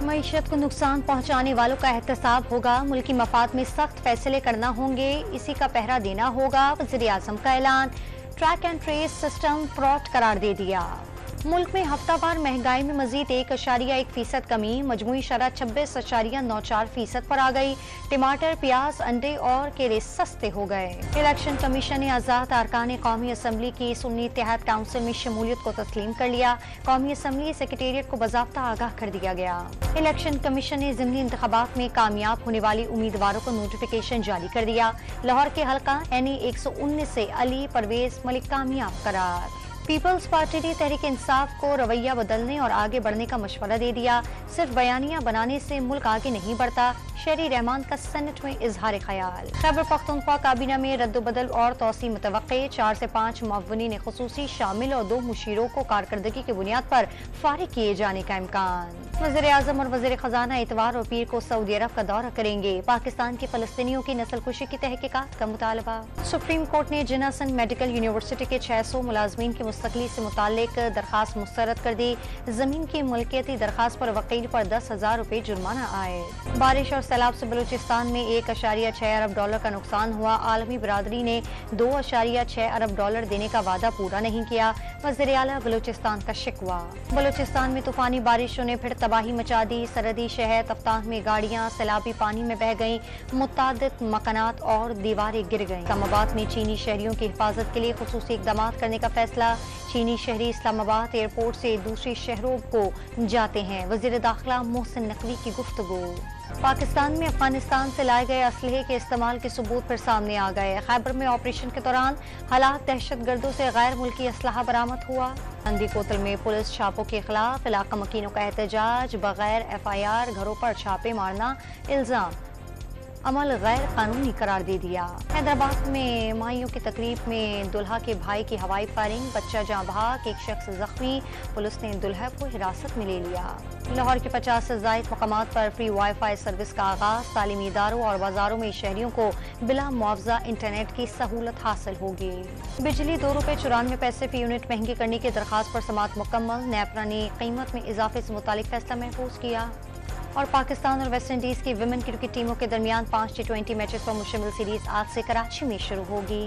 मईशत को नुकसान पहुंचाने वालों का एहतसाब होगा, मुल्की मफाद में सख्त फैसले करना होंगे, इसी का पहरा देना होगा। वज़ीर आज़म का ऐलान। Track and trace system fraud करार दे दिया। मुल्क में हफ्तावार महंगाई में मजीद 1.1% कमी, मजमूई शरह 26.94% पर आ गई। टमाटर, प्याज, अंडे और केले सस्ते हो गए। इलेक्शन कमीशन ने आज़ाद अरकान कौमी असम्बली की सुन्नी इत्तेहाद काउंसिल में शमूलियत को तस्लीम कर लिया। कौमी असम्बली सेक्रेटेरिएट को बाज़ाब्ता आगाह कर दिया गया। इलेक्शन कमीशन ने ज़िमनी इंतखाबात में कामयाब होने वाले उम्मीदवारों को नोटिफिकेशन जारी कर दिया। लाहौर के हल्का NE 119 से अली परवेज मलिक कामयाब करार। पीपल्स पार्टी ने तहरीक इंसाफ को रवैया बदलने और आगे बढ़ने का मशवरा दे दिया। सिर्फ बयानियां बनाने से मुल्क आगे नहीं बढ़ता, शहरी रहमान का सेनेट में इजहार ख्याल। खैबर पख्तूनख्वा काबीना में रद्दबदल और तोसी मुतवक्के, 4 से 5 मुअव्विनीन खुसूसी शामिल और 2 मुशीरों को कारकर्दगी की बुनियाद पर फारिग किए जाने का इम्कान। वज़ीर आज़म और वज़ीर खजाना इतवार और पीर को सऊदी अरब का दौरा करेंगे। पाकिस्तान के फलस्तीनियों की नस्लकुशी की तहकीकात का मुतालबा। सुप्रीम कोर्ट ने जिनासन मेडिकल यूनिवर्सिटी के 600 मुलाजमीन की मुस्तकली से मुतालिक दरखास्त मुस्तरद कर दी। जमीन की मुल्कियती दरखास्त पर वकील पर 10,000 रुपए जुर्माना आए। बारिश और सैलाब से बलूचिस्तान में $1.6 अरब का नुकसान हुआ। आलमी बरादरी ने $2.6 अरब देने का वादा पूरा नहीं किया। वज़ीर आला बलूचिस्तान का शिकवा। बलूचिस्तान में तूफानी बारिशों ने फिर तबाही मचा दी। सरहदी शहर तफ्ताह में गाड़ियां सैलाबी पानी में बह गईं। मुतादिद मकानात और दीवारें गिर गईं। इस्लामाबाद में चीनी शहरियों की हिफाजत के लिए खुसूसी इक़दाम करने का फैसला। चीनी शहरी इस्लामाबाद एयरपोर्ट से दूसरे शहरों को जाते हैं। वज़ीर दाखिला मोहसिन नकवी की गुफ्तगू। पाकिस्तान में अफगानिस्तान से लाए गए असलहे के इस्तेमाल के सबूत फिर सामने आ गए। खैबर में ऑपरेशन के दौरान हालात दहशतगर्दों से गैर मुल्की असलहा बरामद हुआ। अंदी कोतल में पुलिस छापों के खिलाफ इलाका मकीनों का एहतजाज। बगैर FIR घरों पर छापे मारना इल्जाम अमल गैर कानूनी करार दे दिया। हैदराबाद में माइयों की तकरीब में दुल्हा के भाई की हवाई फायरिंग, बच्चा जाँ बहक, एक शख्स जख्मी। पुलिस ने दुल्हा को हिरासत में ले लिया। लाहौर के 50 से ज़ायद मकामात पर फ्री वाईफाई सर्विस का आगाज। तालीमी इदारों और बाजारों में शहरियों को बिला मुआवजा इंटरनेट की सहूलत हासिल होगी। बिजली ₹2.94 फी यूनिट महंगी करने की दरखास्त पर समाअत मुकम्मल। नेपरा ने कीमत में इजाफे से मुतालिक फैसला महफूज किया। और पाकिस्तान और वेस्ट इंडीज की विमेन क्रिकेट टीमों के दरमियान 5 T20 मैचेस पर मुश्तमिल सीरीज आज से कराची में शुरू होगी।